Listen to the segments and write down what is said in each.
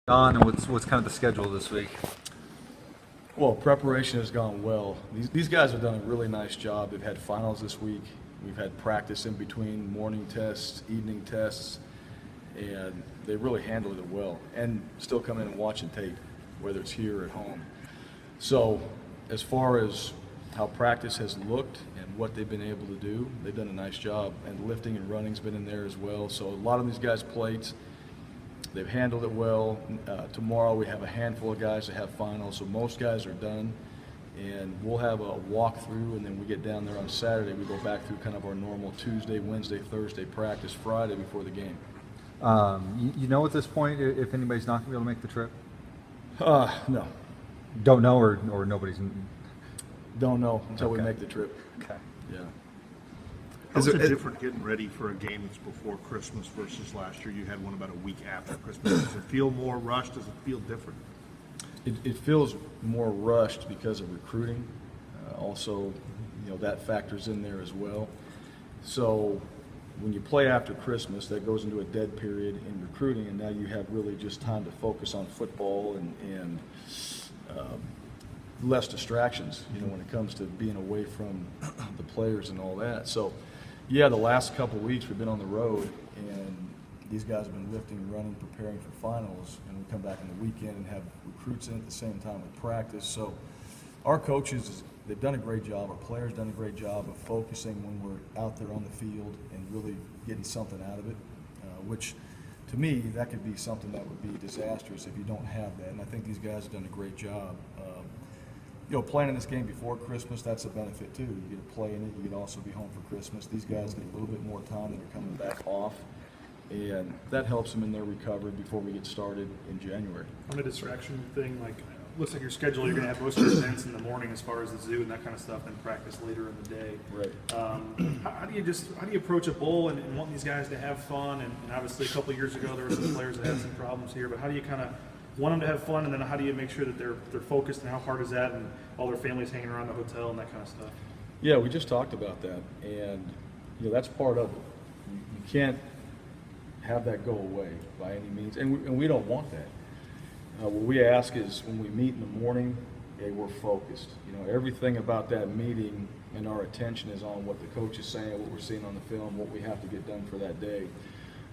On and what's kind of the schedule this week? Well, preparation has gone well. These guys have done a really nice job. They've had finals this week. We've had practice in between, morning tests, evening tests, and they really handled it well. And still come in and watching tape, whether it's here or at home. So as far as how practice has looked and what they've been able to do, they've done a nice job. And lifting and running's been in there as well. So a lot of these guys' plates, they've handled it well. Tomorrow we have a handful of guys that have finals, so most guys are done. And we'll have a walkthrough, and then we get down there on Saturday. We go back through kind of our normal Tuesday, Wednesday, Thursday practice, Friday before the game. You know at this point if anybody's not going to be able to make the trip? No. Don't know, or nobody's. Don't know until we Okay. make the trip. Okay. Yeah. How's it different getting ready for a game that's before Christmas versus last year? You had one about a week after Christmas. Does it feel more rushed? Does it feel different? It feels more rushed because of recruiting. Also, that factors in there as well. So when you play after Christmas, that goes into a dead period in recruiting, and now you have really just time to focus on football and less distractions, when it comes to being away from the players and all that. So, yeah, the last couple of weeks we've been on the road, and these guys have been lifting, running, preparing for finals, and we come back on the weekend and have recruits in at the same time with practice. So our coaches, they've done a great job. Our players done a great job of focusing when we're out there on the field and really getting something out of it, which to me, that could be something that would be disastrous if you don't have that. And I think these guys have done a great job. Playing in this game before Christmas, that's a benefit too. You get to play in it. You get to also be home for Christmas. These guys get a little bit more time. They're coming back off, and that helps them in their recovery before we get started in January. On a distraction thing, looks like your schedule, you're going to have most of your events in the morning as far as the zoo and that kind of stuff, and practice later in the day. Right. How do you approach a bowl and want these guys to have fun? And obviously a couple of years ago there were some players that had some problems here, but how do you kind of want them to have fun, and then how do you make sure that they're focused, and how hard is that, and all their families hanging around the hotel and that kind of stuff? Yeah, we just talked about that, and that's part of it. You can't have that go away by any means, and we don't want that. What we ask is when we meet in the morning, we're focused. Everything about that meeting and our attention is on what the coach is saying, what we're seeing on the film, what we have to get done for that day.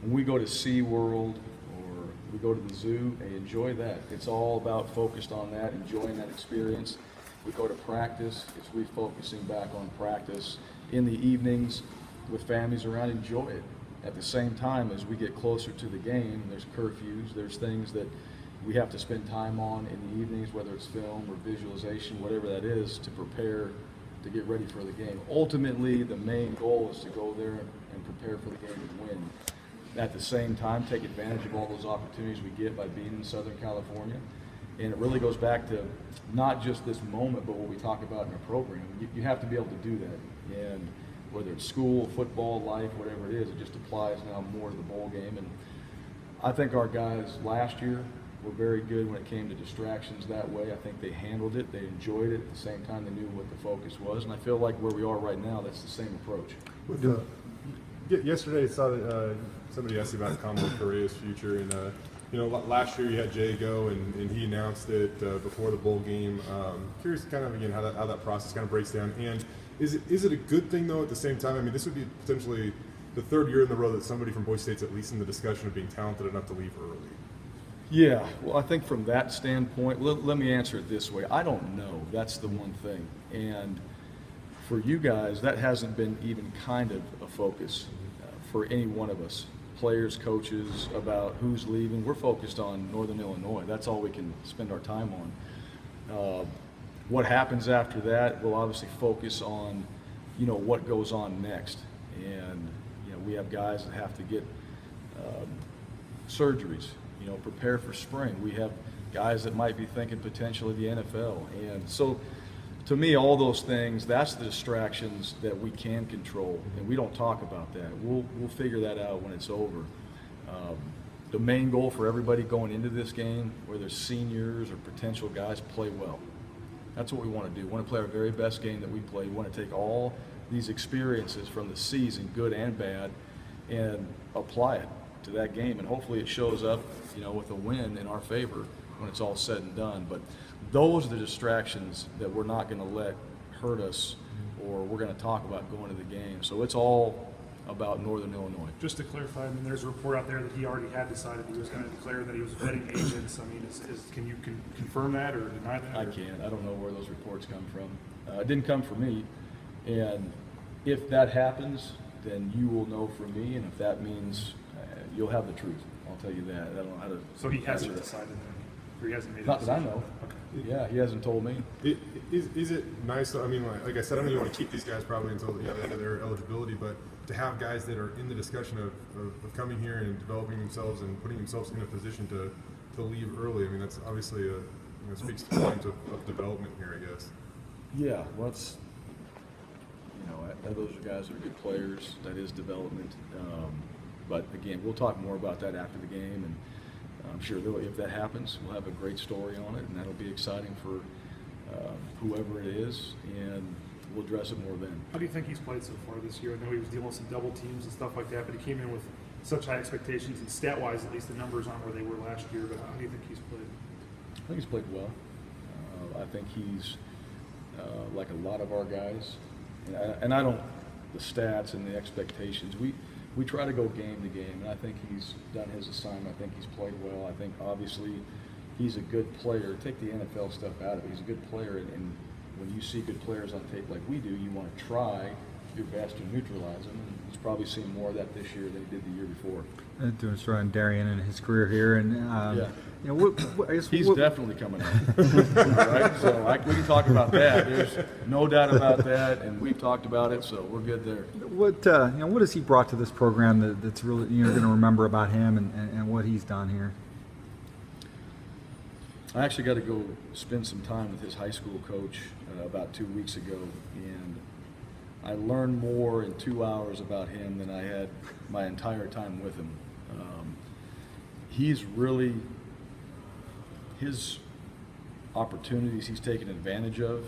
When we go to SeaWorld or we go to the zoo, enjoy that. It's all about focused on that, enjoying that experience. We go to practice, it's refocusing back on practice. In the evenings with families around, enjoy it. At the same time, as we get closer to the game, there's curfews, there's things that we have to spend time on in the evenings, whether it's film or visualization, whatever that is, to prepare to get ready for the game. Ultimately, the main goal is to go there and prepare for the game and win. At the same time, take advantage of all those opportunities we get by being in Southern California. And it really goes back to not just this moment, but what we talk about in our program. You have to be able to do that. And whether it's school, football, life, whatever it is, it just applies now more to the bowl game. And I think our guys last year were very good when it came to distractions that way. I think they handled it, they enjoyed it. At the same time, they knew what the focus was. And I feel like where we are right now, that's the same approach. Yesterday, I saw that somebody asked you about Kamala Correa's future, and last year you had Jay go, and he announced it before the bowl game. Curious, kind of again how that process kind of breaks down, and is it a good thing though? At the same time, I mean, this would be potentially the third year in a row that somebody from Boise State's at least in the discussion of being talented enough to leave early. Yeah, well, I think from that standpoint, let me answer it this way. I don't know. That's the one thing. And for you guys, that hasn't been even kind of a focus for any one of us, players, coaches, about who's leaving. We're focused on Northern Illinois. That's all we can spend our time on. What happens after that, we'll obviously focus on, what goes on next. And, we have guys that have to get surgeries, prepare for spring. We have guys that might be thinking potentially the NFL. And so, to me, all those things, that's the distractions that we can control, and we don't talk about that. We'll figure that out when it's over. The main goal for everybody going into this game, whether it's seniors or potential guys, play well. That's what we want to do. We want to play our very best game that we play. We want to take all these experiences from the season, good and bad, and apply it to that game, and hopefully it shows up, you know, with a win in our favor when it's all said and done. But those are the distractions that we're not going to let hurt us, or we're going to talk about going to the game. So it's all about Northern Illinois. Just to clarify, I mean, there's a report out there that he already had decided he was going to declare that he was vetting agents. I mean, can you confirm that or deny that? I can't. I don't know where those reports come from. It didn't come from me. And if that happens, then you will know from me. And if that means you'll have the truth, I'll tell you that. I don't know how to. So he hasn't decided then? Or he hasn't made a Not that I decision? know. Okay. Yeah, he hasn't told me. Is it nice, though? I mean, like I said, I know you want to keep these guys probably until the end of their eligibility, but to have guys that are in the discussion of coming here and developing themselves and putting themselves in a position to leave early, I mean, that's obviously speaks to points of development here, I guess. Yeah, well, it's, you know, those are guys that are good players. That is development. But again, we'll talk more about that after the game, and I'm sure if that happens, we'll have a great story on it, and that'll be exciting for whoever it is, and we'll address it more then. How do you think he's played so far this year? I know he was dealing with some double teams and stuff like that, but he came in with such high expectations, and stat-wise, at least the numbers aren't where they were last year. But how do you think he's played? I think he's played well. I think he's like a lot of our guys, and I don't, the stats and the expectations, we try to go game to game, and I think he's done his assignment. I think he's played well. I think obviously he's a good player. Take the NFL stuff out of it. He's a good player, and when you see good players on tape like we do, you want to try your best to neutralize them. And he's probably seen more of that this year than he did the year before. Doing sort of Darian in his career here, and Yeah. you know, I guess He's definitely coming up. All right? So we can talk about that. There's no doubt about that, and we've talked about it, so we're good there. what has he brought to this program that's really going to remember about him and what he's done here? I actually got to go spend some time with his high school coach about 2 weeks ago, and I learned more in 2 hours about him than I had my entire time with him. He's really, his opportunities he's taken advantage of,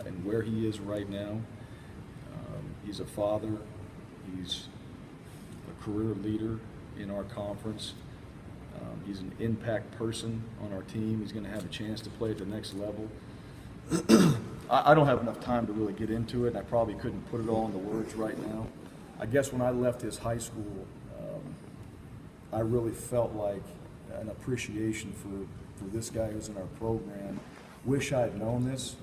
and where he is right now. He's a father. He's a career leader in our conference. He's an impact person on our team. He's going to have a chance to play at the next level. I don't have enough time to really get into it, and I probably couldn't put it all into words right now. I guess when I left his high school, I really felt like an appreciation for this guy who's in our program. Wish I had known this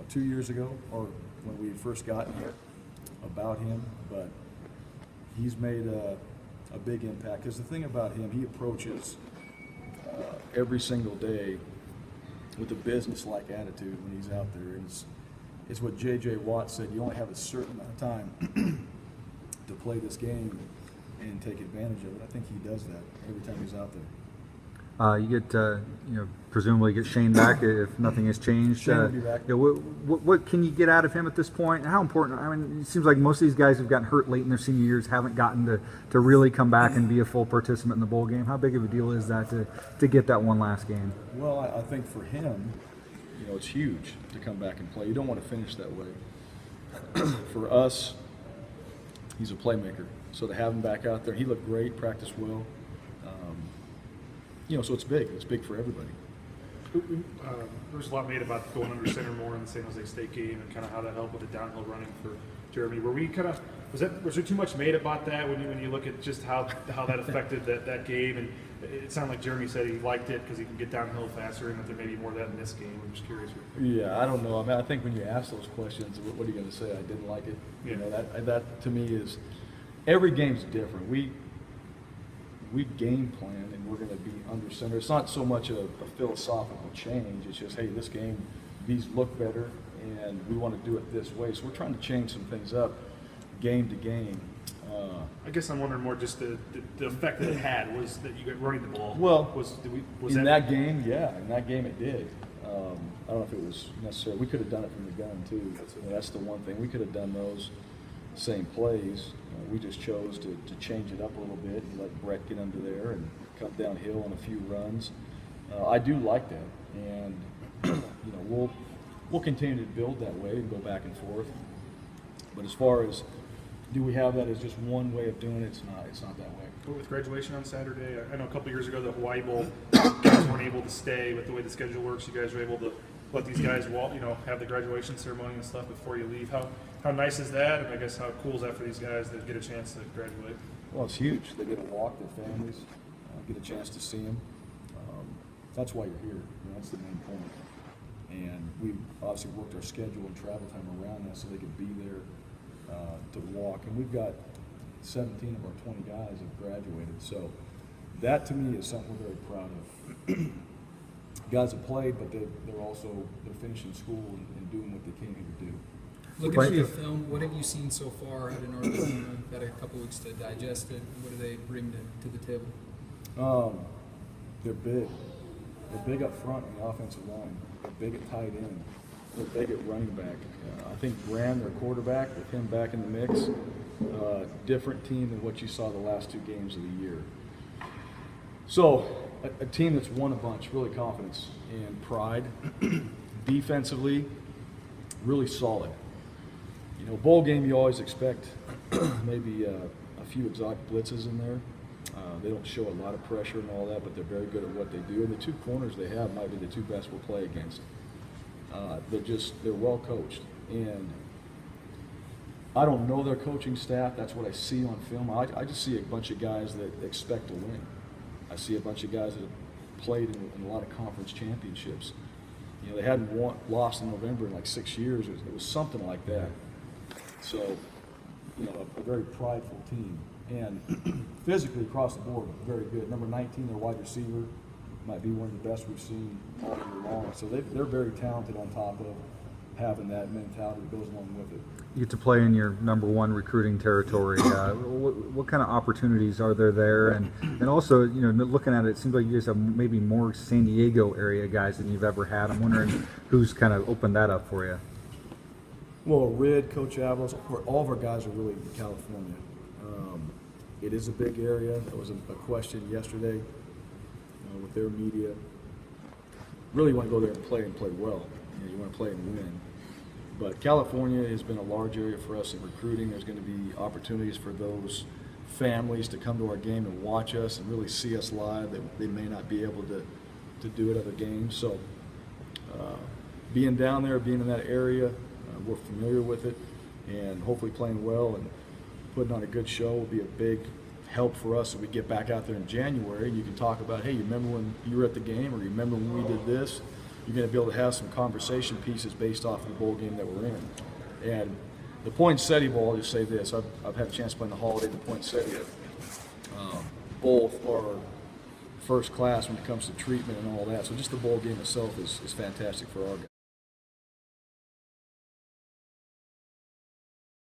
2 years ago, or when we first got here, about him, but he's made a big impact. Because the thing about him, he approaches every single day with a business-like attitude when he's out there. And it's what J.J. Watt said, you only have a certain amount of time to play this game and take advantage of it. I think he does that every time he's out there. You get, presumably get Shane back if nothing has changed. Shane will be back. What can you get out of him at this point? How important? I mean, it seems like most of these guys who've gotten hurt late in their senior years haven't gotten to really come back and be a full participant in the bowl game. How big of a deal is that to get that one last game? Well, I think for him, it's huge to come back and play. You don't want to finish that way. For us, he's a playmaker. So to have him back out there, he looked great, practiced well. So it's big. It's big for everybody. There was a lot made about going under center more in the San Jose State game and kind of how that helped with the downhill running for Jeremy. Were we kind of was there too much made about that when you look at just how that affected that game? And it sounded like Jeremy said he liked it because he can get downhill faster, and that there may be more of that in this game. I'm just curious. Yeah, I don't know. I mean, I think when you ask those questions, what are you going to say? I didn't like it. Yeah. That to me is every game's different. We game plan and we're going to be under center. It's not so much a philosophical change. It's just, hey, this game, these look better, and we want to do it this way. So we're trying to change some things up game to game. I guess I'm wondering more just the effect that it had was that you got running the ball. Well, was in that game, yeah, in that game it did. I don't know if it was necessary. We could have done it from the gun too. That's the one thing. We could have done those same plays. We just chose to change it up a little bit and let Brett get under there and come downhill on a few runs. I do like that, and we'll continue to build that way and go back and forth. But as far as do we have that as just one way of doing it? It's not that way. But with graduation on Saturday, I know a couple years ago the Hawaii Bowl guys weren't able to stay, but the way the schedule works, you guys are able to let these guys walk, have the graduation ceremony and stuff before you leave. How nice is that? And I guess how cool is that for these guys that get a chance to graduate? Well, it's huge. They get to walk their families, get a chance to see them. That's why you're here. That's the main point. And we obviously worked our schedule and travel time around that so they could be there to walk. And we've got 17 of our 20 guys have graduated. So that to me is something we're very proud of. Guys have played, but they're finishing school and doing what they came here to do. Looking at the film, what have you seen so far at Northern? You've had a couple weeks to digest it. What do they bring to the table? They're big. They're big up front on the offensive line. They're big at tight end. They're big at running back. I think Bryan, their quarterback, with him back in the mix, different team than what you saw the last 2 games of the year. So a team that's won a bunch, really confidence and pride. Defensively, really solid. Bowl game you always expect maybe a few exotic blitzes in there. They don't show a lot of pressure and all that, but they're very good at what they do. And the 2 corners they have might be the 2 best we'll play against. They're well coached. And I don't know their coaching staff. That's what I see on film. I just see a bunch of guys that expect to win. I see a bunch of guys that have played in a lot of conference championships. They hadn't lost in November in like 6 years. It was something like that. So, a very prideful team. And physically across the board, very good. Number 19, their wide receiver, might be one of the best we've seen all year long. So they're very talented on top of having that mentality that goes along with it. You get to play in your number 1 recruiting territory. What kind of opportunities are there? And also, looking at it, it seems like you guys have maybe more San Diego area guys than you've ever had. I'm wondering who's kind of opened that up for you. Well, Rid, Coach Avalos, all of our guys are really in California. It is a big area. There was a question yesterday with their media. Really want to go there and play well. You want to play and win. But California has been a large area for us in recruiting. There's going to be opportunities for those families to come to our game and watch us and really see us live that they may not be able to do at other games. So being down there, being in that area, we're familiar with it, and hopefully playing well and putting on a good show will be a big help for us as we get back out there in January. You can talk about, hey, you remember when you were at the game, or you remember when we did this? You're going to be able to have some conversation pieces based off of the bowl game that we're in. And the Poinsettia Bowl, I'll just say this, I've had a chance to play in the Holiday, the Poinsettia. Both are first class when it comes to treatment and all that. So just the bowl game itself is fantastic for our guys.